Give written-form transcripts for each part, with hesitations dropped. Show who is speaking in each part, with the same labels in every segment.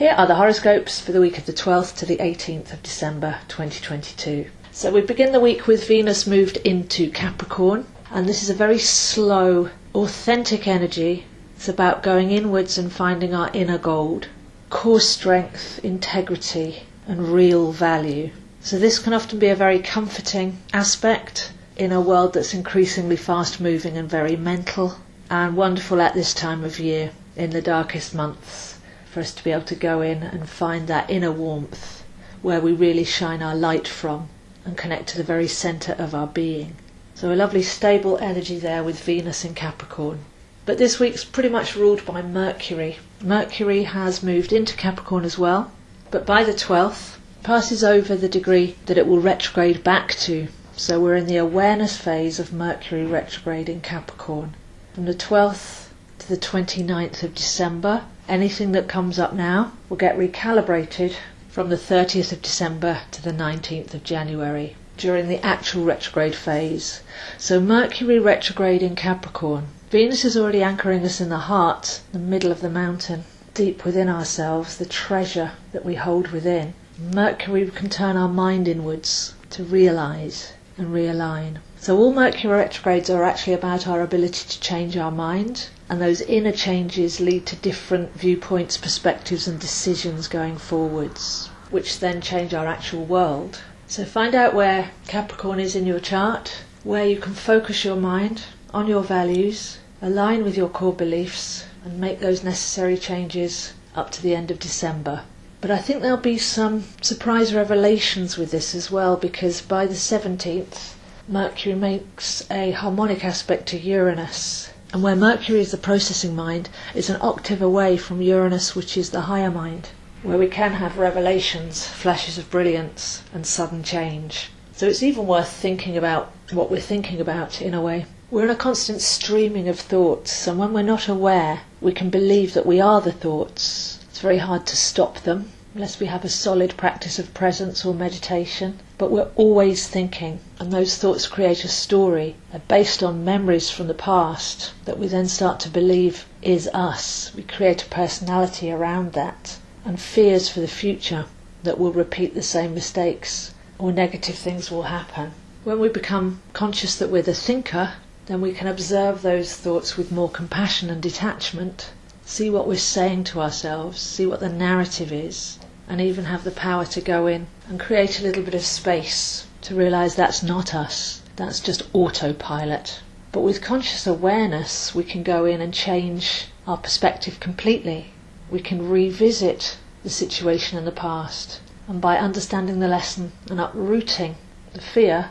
Speaker 1: Here are the horoscopes for the week of the 12th to the 18th of December 2022. So we begin the week with Venus moved into Capricorn, and this is a very slow, authentic energy. It's about going inwards and finding our inner gold, core strength, integrity and real value. So this can often be a very comforting aspect in a world that's increasingly fast moving and very mental, and wonderful at this time of year in the darkest months for us to be able to go in and find that inner warmth where we really shine our light from and connect to the very centre of our being. So a lovely stable energy there with Venus in Capricorn. But this week's pretty much ruled by Mercury. Mercury has moved into Capricorn as well, but by the 12th passes over the degree that it will retrograde back to. So we're in the awareness phase of Mercury retrograde in Capricorn. From the 12th to the 29th of December, anything that comes up now will get recalibrated from the 30th of December to the 19th of January during the actual retrograde phase. So Mercury retrograde in Capricorn. Venus is already anchoring us in the heart, the middle of the mountain, deep within ourselves, the treasure that we hold within. Mercury can turn our mind inwards to realise and realign. So all Mercury retrogrades are actually about our ability to change our mind, and those inner changes lead to different viewpoints, perspectives and decisions going forwards, which then change our actual world. So find out where Capricorn is in your chart, where you can focus your mind on your values, align with your core beliefs and make those necessary changes up to the end of December. But I think there'll be some surprise revelations with this as well, because by the 17th, Mercury makes a harmonic aspect to Uranus. And where Mercury is the processing mind, it's an octave away from Uranus, which is the higher mind, where we can have revelations, flashes of brilliance and sudden change. So it's even worth thinking about what we're thinking about in a way. We're in a constant streaming of thoughts, and when we're not aware, we can believe that we are the thoughts. It's very hard to stop them unless we have a solid practice of presence or meditation. But we're always thinking, and those thoughts create a story based on memories from the past that we then start to believe is us. We create a personality around that, and fears for the future that we'll repeat the same mistakes or negative things will happen. When we become conscious that we're the thinker, then we can observe those thoughts with more compassion and detachment, see what we're saying to ourselves, see what the narrative is, and even have the power to go in and create a little bit of space to realise that's not us, that's just autopilot. But with conscious awareness, we can go in and change our perspective completely. We can revisit the situation in the past, and by understanding the lesson and uprooting the fear,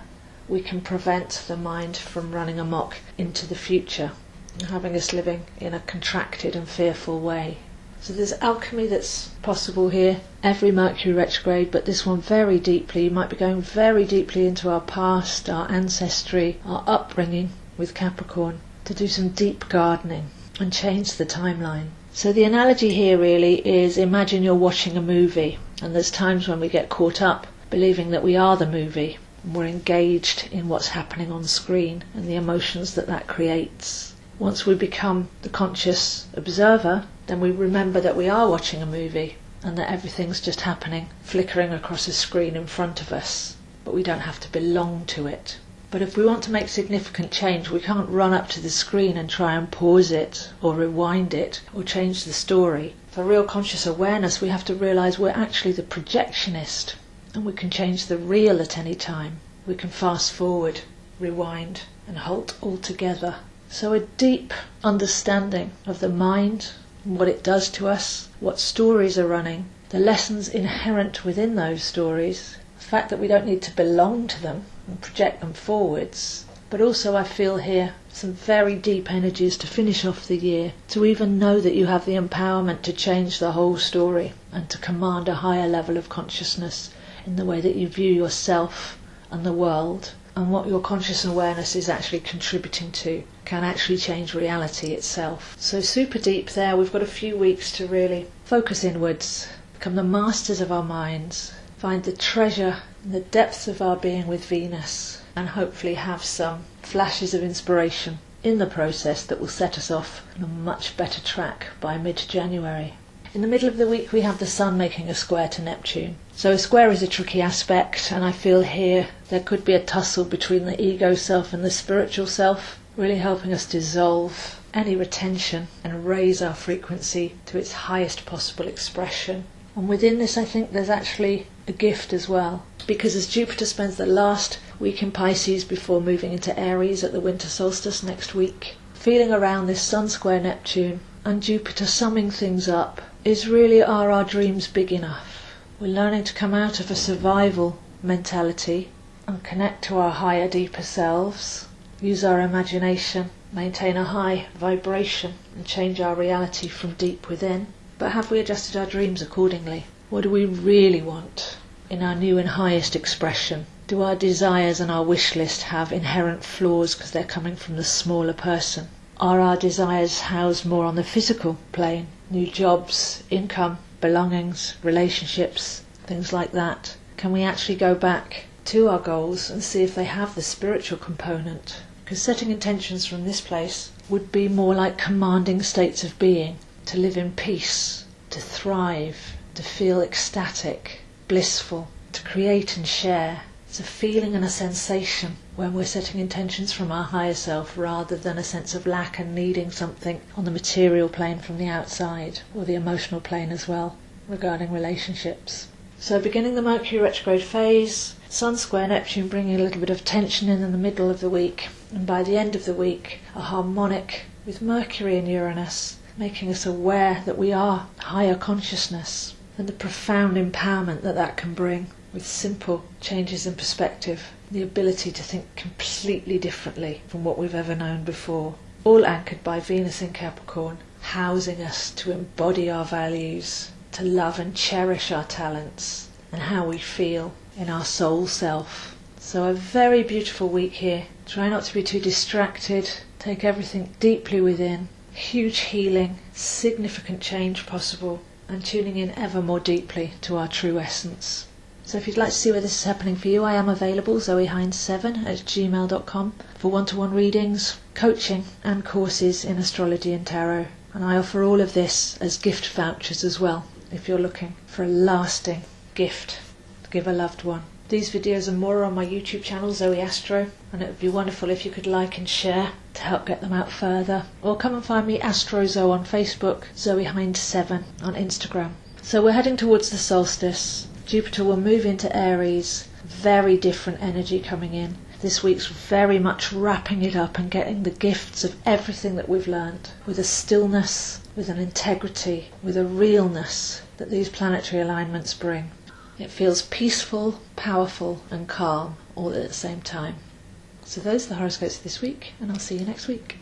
Speaker 1: we can prevent the mind from running amok into the future and having us living in a contracted and fearful way. So there's alchemy that's possible here, every Mercury retrograde, but this one very deeply. You might be going very deeply into our past, our ancestry, our upbringing with Capricorn, to do some deep gardening and change the timeline. So the analogy here really is, imagine you're watching a movie, and there's times when we get caught up believing that we are the movie. We're engaged in what's happening on screen and the emotions that that creates. Once we become the conscious observer, then we remember that we are watching a movie and that everything's just happening, flickering across a screen in front of us, but we don't have to belong to it. But if we want to make significant change, we can't run up to the screen and try and pause it or rewind it or change the story. For real conscious awareness, we have to realise we're actually the projectionist, and we can change the real at any time. We can fast forward, rewind and halt altogether. So a deep understanding of the mind, what it does to us, what stories are running, the lessons inherent within those stories, the fact that we don't need to belong to them and project them forwards. But also I feel here some very deep energies to finish off the year, to even know that you have the empowerment to change the whole story and to command a higher level of consciousness in the way that you view yourself and the world, and what your conscious awareness is actually contributing to can actually change reality itself. So super deep there. We've got a few weeks to really focus inwards, become the masters of our minds, find the treasure in the depths of our being with Venus, and hopefully have some flashes of inspiration in the process that will set us off on a much better track by mid-January. In the middle of the week we have the Sun making a square to Neptune. So a square is a tricky aspect, and I feel here there could be a tussle between the ego self and the spiritual self, really helping us dissolve any retention and raise our frequency to its highest possible expression. And within this, I think there's actually a gift as well, because as Jupiter spends the last week in Pisces before moving into Aries at the winter solstice next week, feeling around this Sun square Neptune and Jupiter summing things up is really, are our dreams big enough? We're learning to come out of a survival mentality and connect to our higher, deeper selves, use our imagination, maintain a high vibration and change our reality from deep within. But have we adjusted our dreams accordingly? What do we really want in our new and highest expression? Do our desires and our wish list have inherent flaws because they're coming from the smaller person? Are our desires housed more on the physical plane? New jobs, income, belongings, relationships, things like that. Can we actually go back to our goals and see if they have the spiritual component? Because setting intentions from this place would be more like commanding states of being, to live in peace, to thrive, to feel ecstatic, blissful, to create and share. It's a feeling and a sensation when we're setting intentions from our higher self, rather than a sense of lack and needing something on the material plane from the outside, or the emotional plane as well, regarding relationships. So beginning the Mercury retrograde phase, Sun square Neptune bringing a little bit of tension in the middle of the week, and by the end of the week a harmonic with Mercury and Uranus, making us aware that we are higher consciousness and the profound empowerment that that can bring with simple changes in perspective, the ability to think completely differently from what we've ever known before, all anchored by Venus in Capricorn, housing us to embody our values, to love and cherish our talents and how we feel in our soul self. So a very beautiful week here. Try not to be too distracted, take everything deeply within, huge healing, significant change possible, and tuning in ever more deeply to our true essence. So if you'd like to see where this is happening for you, I am available, zoeahines7@gmail.com, for one-to-one readings, coaching and courses in astrology and tarot. And I offer all of this as gift vouchers as well, if you're looking for a lasting gift to give a loved one. These videos and more are on my YouTube channel, Zoeastro, and it would be wonderful if you could like and share to help get them out further. Or come and find me, AstroZo, on Facebook, zoeahines7 on Instagram. So we're heading towards the solstice. Jupiter will move into Aries, very different energy coming in. This week's very much wrapping it up and getting the gifts of everything that we've learned, with a stillness, with an integrity, with a realness that these planetary alignments bring. It feels peaceful, powerful and calm all at the same time. So those are the horoscopes for this week, and I'll see you next week.